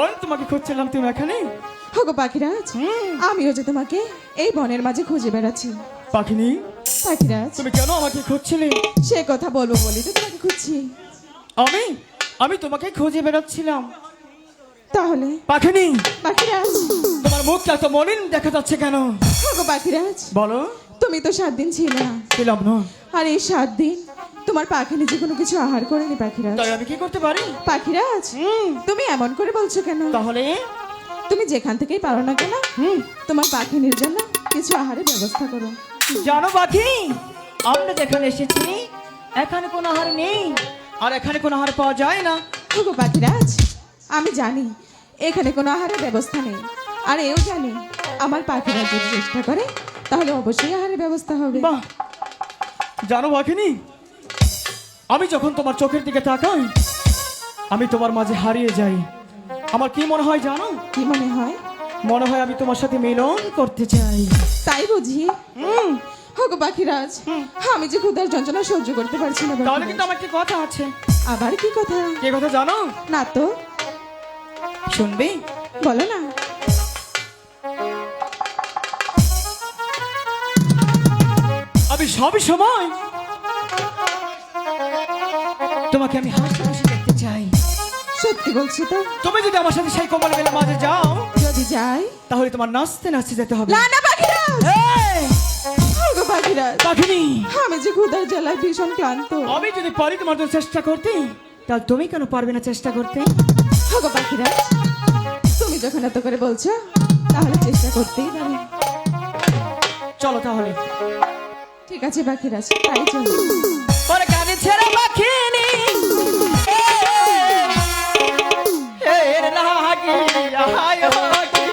কতক্ষণ তোমাকে খুঁজছিলাম, তুমি এখানে। হগো পাখিরাজ, আমিও যে তোমাকে এই বনের মাঝে খুঁজে বেড়াচ্ছি। পাখিনি, পাখিরাজ, তুমি কেন আমাকে খুঁজছিলে? সে কথা বলবো বলি তো তোমাকে খুঁজছি। আমি আমি তোমাকে খুঁজে বেড়াচ্ছিলাম। তাহলে পাখিনি, পাখিরাজ, তোমার মুখটা তো মলিন দেখা যাচ্ছে কেন? হগো পাখিরাজ, বলো। তুমি তো 7 দিন ছিলে না, ছিলাম না। আর এই 7 দিন তোমার পাখি নিজে কোনো কিছু আহার করেনি পাখিরাজ। তাই আমি কি করতে পারি? পাখিরাজ, তুমি এমন করে বলছো কেন? তাহলে তুমি যেখান থেকেই পারো না কেন, তোমার পাখির জন্য কিছু আহারের ব্যবস্থা করো। জানো পাখি, আমরা যেখানে এসেছি এখানে কোনো আহার নেই, আর এখানে কোনো আহার পাওয়া যায় না। হগো পাখিরাজ, আমি জানি এখানে কোনো আহারের ব্যবস্থা নেই, আর এও জানি আমার পাখিরা যদি চেষ্টা করে তাহলে অবশ্যই আহারের ব্যবস্থা হবে। বাহ, জানো পাখিনি, আমি যখন তোমার চোখের দিকে তাকাই আমি তোমার মাঝে হারিয়ে যাই। আমার কি মনে হয় জানো? কি মনে হয়? মনে হয় আমি তোমার সাথে মিলন করতে চাই। তাই বুঝি? হগো পাখিরাজ, আমি যে ক্ষুধার যন্ত্রণা সহ্য করতে পারছি না। তাহলে কিন্তু আমার একটা কথা আছে। আবার কি কথা? কে কথা জানো? না তো, শুনবি? বলো না। আমি সব সময় তোমাকে আমি হাসি হাসি দেখতে চাই। সত্যি বলছি তো? তুমি যদি আমার সাথে সেই কোমল বেলা মাঝে যাও, যদি যাই তাহলে তোমার নাচতে নাচতে যেতে হবে। না না পাখিরাজ, এই, হগো পাখিরাজ, পাখিনি, আমি যে ক্ষুধার জ্বালায় ভীষণ ক্লান্ত। আমি যদি পারি তোমার জন্য চেষ্টা করতে, তাহলে তুমি কেন পারবে না চেষ্টা করতে? হগো পাখিরাজ, তুমি যখন এত করে বলছো তাহলে চেষ্টা করতেই পারি। চলো তাহলে। ঠিক আছে পাখিরাজ, তাই চলো। পরে কানে ছেড়ে পাখিনি, লাগি আহায় লাগি।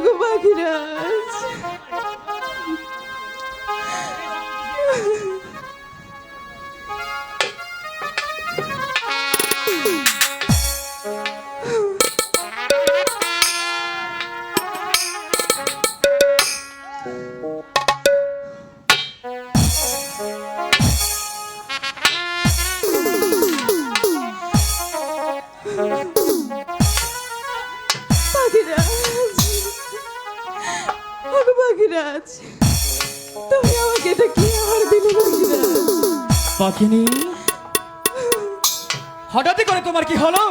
ওগো পাখিরাজ, পাখিরাজ, ওগো পাখিরাজ, তুমি আমাকে এটা কি আহার দিলে পাখিরাজ? পাখিনি, হঠাৎ করে তোমার কি হলো?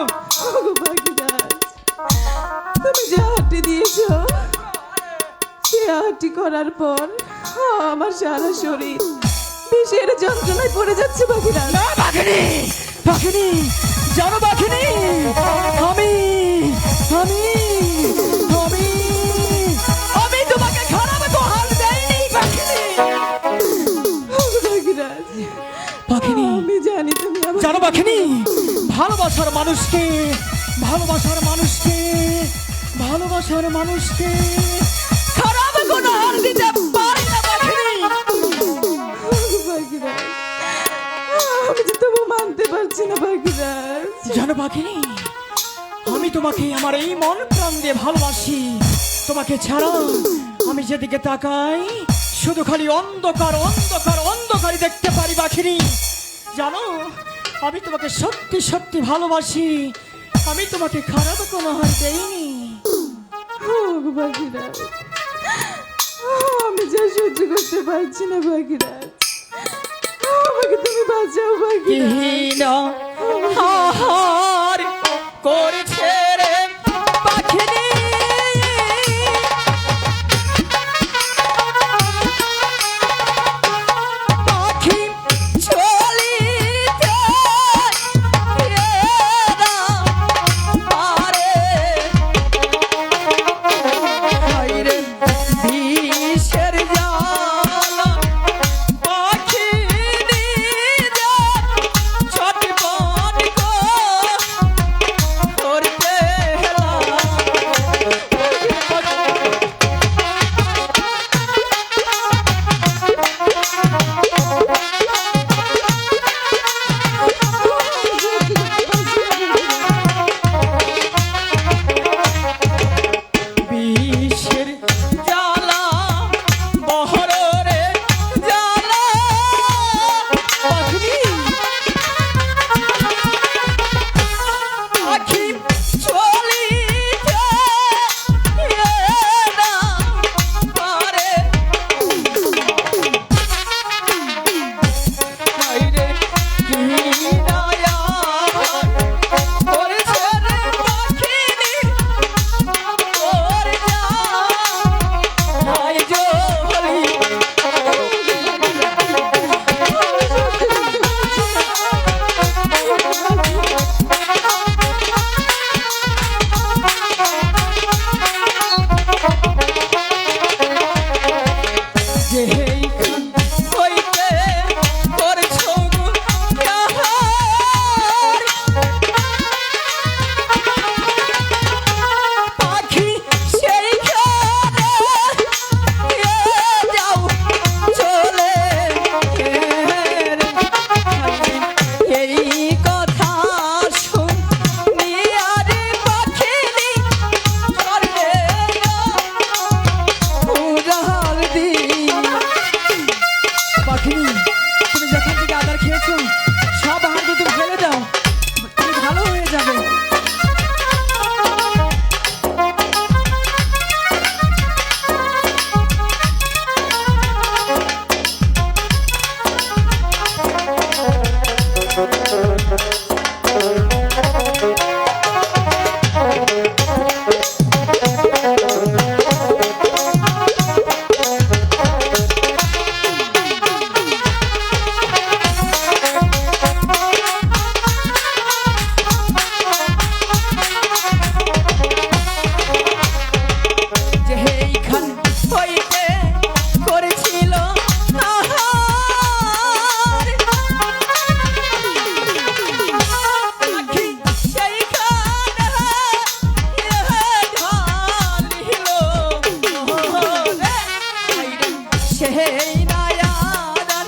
ওগো পাখিরাজ, তুমি যে আহারটি দিয়েছো, সে আহারটি করার পর আমার সারা শরীর বিষের যন্ত্রণায় পড়ে যাচ্ছে পাখিরাজ। না পাখিনি, পাখিনি, জানো পাখিনি, আমি আমি আমি আমি তোমাকে খারাপ উপহার দেইনি পাখিনি। ওগো পাখিরাজ, পাখিনি, আমি জানি তুমি আমার জানো পাখিনি, ভালোবাসার মানুষকে ভালোবাসার মানুষকে ভালোবাসার মানুষকে খারাপ কোনো হার দিতে পারি না পাখিনি। ওগো পাখিরাজ, আমি যে তবু মানতে পারছি না পাখিরাজ। জানো পাখিনি, আমি তোমাকে আমার এই মন প্রাণ দিয়ে ভালোবাসি। তোমাকে ছাড়া আমি যেদিকে তাকাই শুধু খালি অন্ধকার অন্ধকার অন্ধকারই দেখতে পারি পাখিনি। জানো, আমি তোমাকে সত্যি সত্যি ভালোবাসি। আমি তোমাকে খারাপ কোনো হার দেইনি। ওগো পাখিরাজ, আমি যা সহ্য করতে পারছি না পাখিরাজ, আমাকে তুমি বাঁচাও পাখিরাজ। হীন আহার করেছে রে পাখিনি, পাখি চলিতে এরা পারে, হায়রে বিষের জ্বালা পাখি নিজে ছটপট করতে বিষের জ্বালা বহরে জ্বালা পাখি, পাখি চলিতে এরা পারে, হায়রে কি দয়া করেছে রে পাখিনি, ওর যা হায় জলি। যেইখান হইতে করেছো আহার, পাখি সেইখানে যাও চলে এই কথা শুনিয়া রে পাখিনি করবে উজাল দিন। পাখিনি, তুমি যেখান থেকে আদার খেয়েছো সব আহার তুমি ফেলে দাও, তুমি ভালো হয়ে যাবে। যেইখান হইতে করেছিল আহার, পাখি সেইখানে ঢালিল এই নায়ার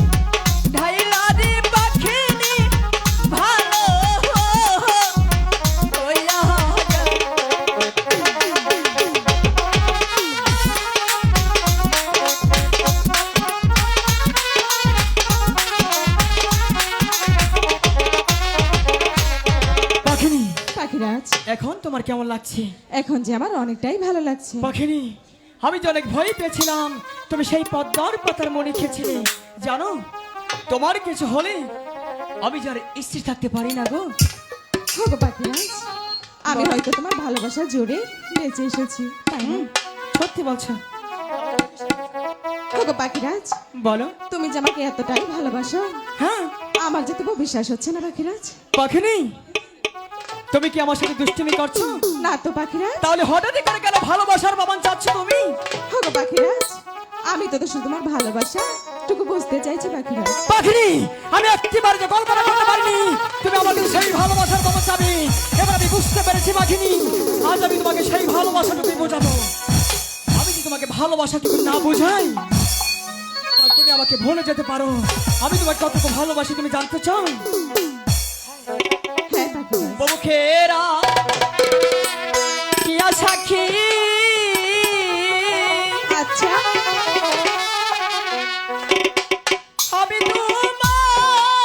ঢাইলা রে পাখিনি ভালো হইয়া পাখিনি। পাখিরাজ, এখন তোমার কেমন লাগছে? এখন যে আমার অনেকটাই ভালো লাগছে। পাখিনি, আমি যে অনেক ভয় পেয়েছিলাম তুমি সেই পদ্মার পাতার মনে খেয়েছিলে। জানো, তোমার কিছু হলে আমি যার স্ত্রী থাকতে পারি না গো। ওগো পাখিরাজ, আমি হয়তো তোমার ভালোবাসার জোরে বেঁচে এসেছি, তাই না? সত্যি বলছো? ওগো পাখিরাজ, বলো। তুমি যে আমাকে এতটাই ভালোবাসো, হ্যাঁ আমার যে তবু বিশ্বাস হচ্ছে না পাখিরাজ। পাখিনি, তুমি কি আমার সাথে দুষ্টুমি করছো? না তো পাখিরাজ। তাহলে হঠাৎই করে কেন ভালোবাসার বাবান চাচ্ছ তুমি? ওগো পাখিরাজ, আমি তো শুধু তোমার ভালোবাসা টুকু বুঝতে চাইছি পাখিরাজ। পাখিনি, আমি একটিবার যে কল্পনা করতে পারিনি তুমি আমাকে সেই ভালোবাসার বাবা চাবে। এবার আমি বুঝতে পেরেছি পাখিনি, আজ আমি তোমাকে সেই ভালোবাসাটুকুই বোঝাবো। আমি যদি তোমাকে ভালোবাসাটুকু না বোঝাই, তাহলে তুমি আমাকে ভুলে যেতে পারো। আমি তোমাকে কতটুকু ভালোবাসি তুমি জানতে চাও? হ্যাঁ পাখিরাজ। মুখেরা কি সাক্ষী, আচ্ছা, আমি তোমায়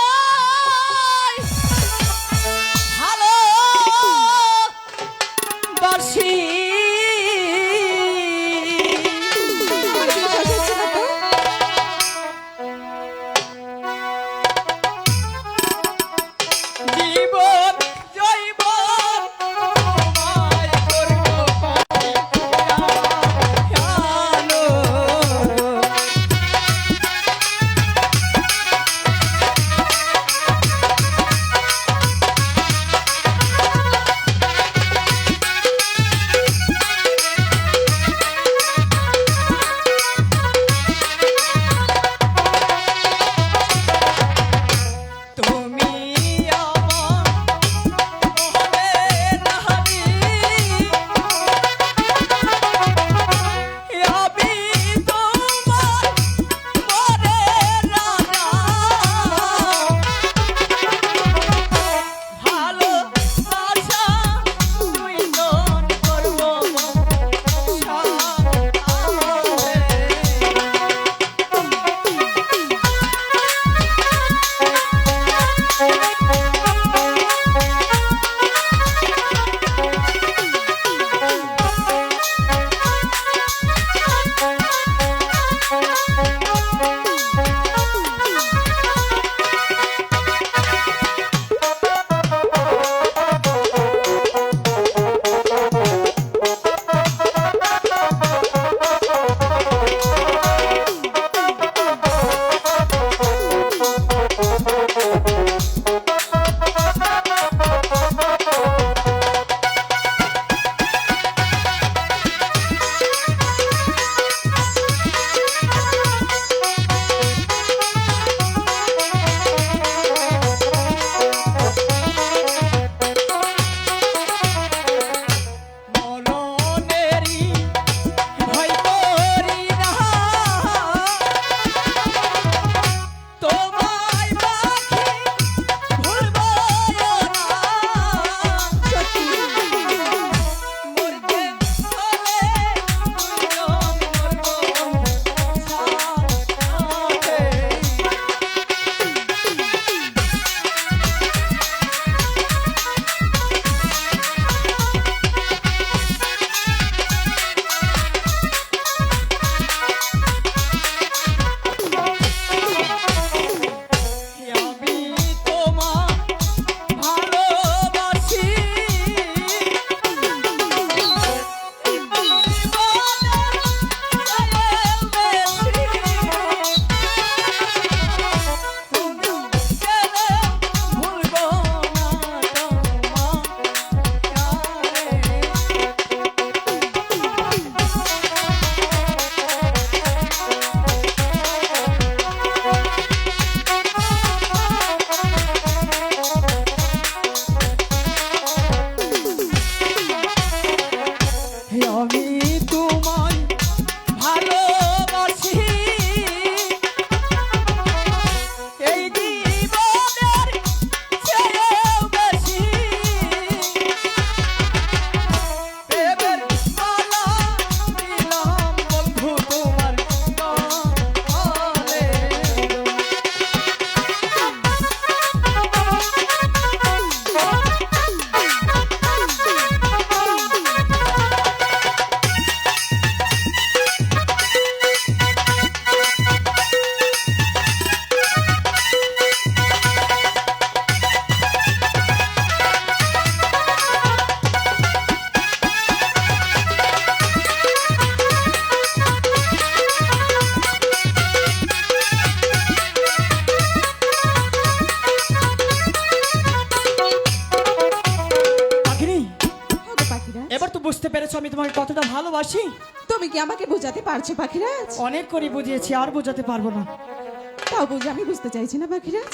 ভালোবাসি। আমার বিশ্বাস হচ্ছে না তো। জীবন জৈবন তোমায় করব পাখি, আলো ভালোবাসি তুমি কি আমাকে বোঝাতে পারছো পাখিরাজ? অনেক করে বুঝিয়েছি, আর বোঝাতে পারবো না। তাও বুঝে আমি বুঝতে চাইছি না পাখিরাজ।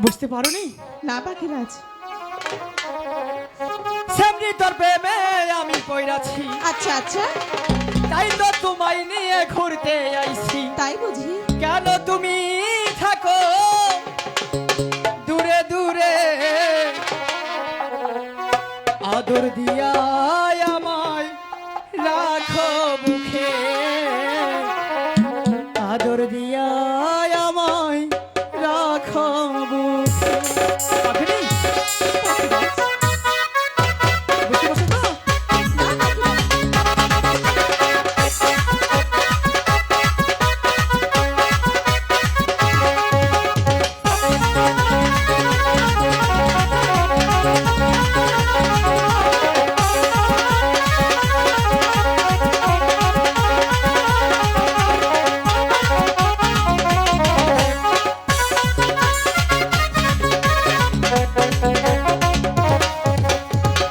বুঝতে পারোনি? না পাখিরাজ। সেমনি তোর প্রেমে আমি পড়াছি, আচ্ছা আচ্ছা, তাই তো তোমায় নিয়ে ঘুরতে আইছি। তাই বুঝি? কেন তুমি থাকো দূরে দূরে, আদর দিয়া আমায় রাখো মুখে, আদর দিয়া আমায় রাখো মুখে। পাখিনি? বুঝতে পারছো তো?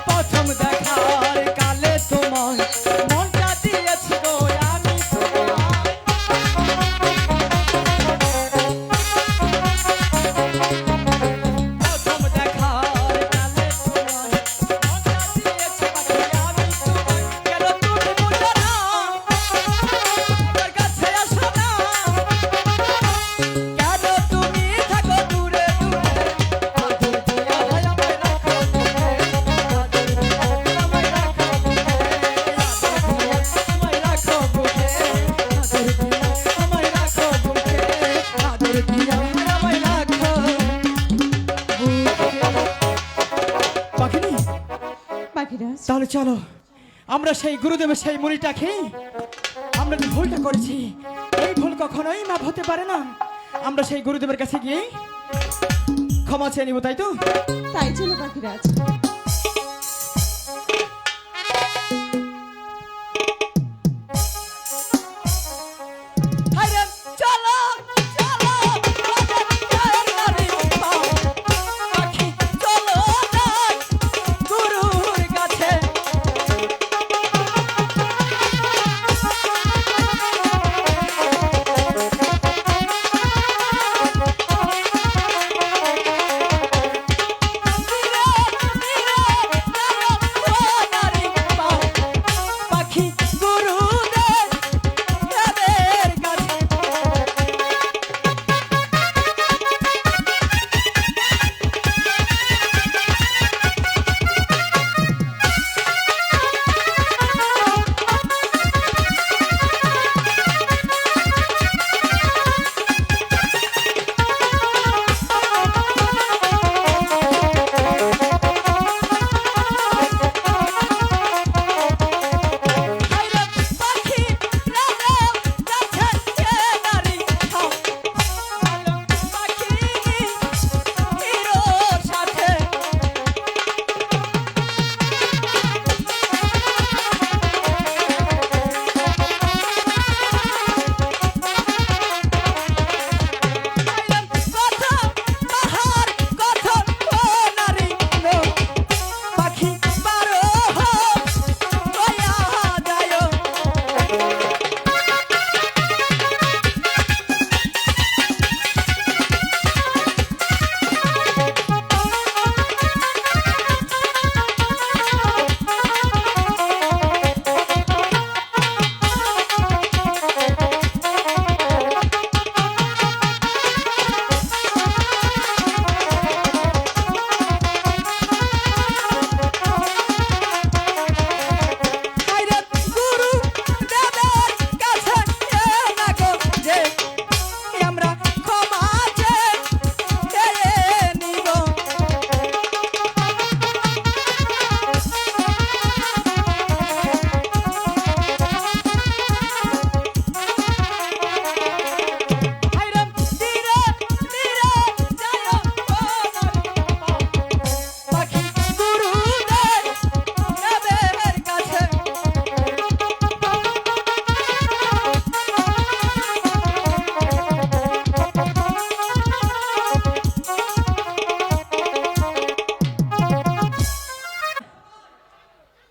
প্রথম দেখার কালে তোমায় মনটা দিয়েছি গো আমি তোমায়। প্রথম দেখার কালে তোমায় মনটা দিয়েছি পাখি আমি তোমায়। কেন তুমি বুঝো না, আমার কাছে আসো না, কেন তুমি থাকো দূরে দূরে, আদর দিয়া আমায় রাখো মুখে, আদর দিয়া আমায় রাখো মুখে, আদর দিয়া আমায় রাখো মুখে, আদর দিয়া আমায় রাখো মুখে। পাখিনি? পাখিরাজ, তাহলে চলো আমরা সেই গুরুদেবের সেই মুড়িটা খেয়ে, আমরা যে ভুলটা করেছি এই ভুল কখনোই মাপ হতে পারে না। আমরা সেই গুরুদেবের কাছে গিয়ে ক্ষমা চেয়ে নিব, তাই তো? তাই চলো পাখিরাজ। আরে চলো চলো নারী পাখি, চলো যাই গুরুর কাছে। পাখি গুরুদের কাছে। পাখি কাছে নারী পাখি হিরোর সাথে। পাখি পারো যায়। আইরে গুরু দেবের কাছে না গো যে আমরা ক্ষমা চেয়ে নিব। আইরে ধীরে ধীরে যাও পাখি গুরু দেবের কাছে।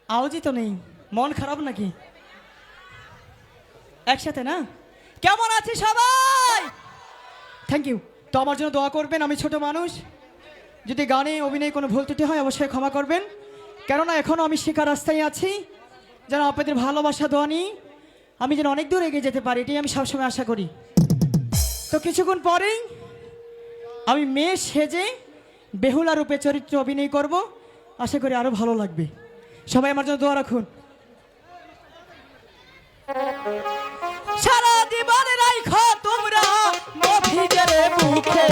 আওয়াজই তো নেই, মন খারাপ নাকি? একসাথে না? কেমন আছে সবাই? Thank you. তো আমার জন্য দোয়া করবেন, আমি ছোট মানুষ, যদি গানে অভিনয়ে কোনো ভুল ত্রুটি হয় অবশ্যই ক্ষমা করবেন, কেননা এখনও আমি শেখার রাস্তায় আছি। যেন আপনাদের ভালোবাসা দোয়া নিই আমি যেন অনেক দূর এগিয়ে যেতে পারি, এটাই আমি সবসময় আশা করি। তো কিছুক্ষণ পরেই আমি মেয়ে সেজে বেহুলা রূপে চরিত্র অভিনয় করব, আশা করি আরও ভালো লাগবে। সবাই আমার জন্য দোয়া রাখুন। সারা জীবন রাইখো তোমরা মফিজের বুকে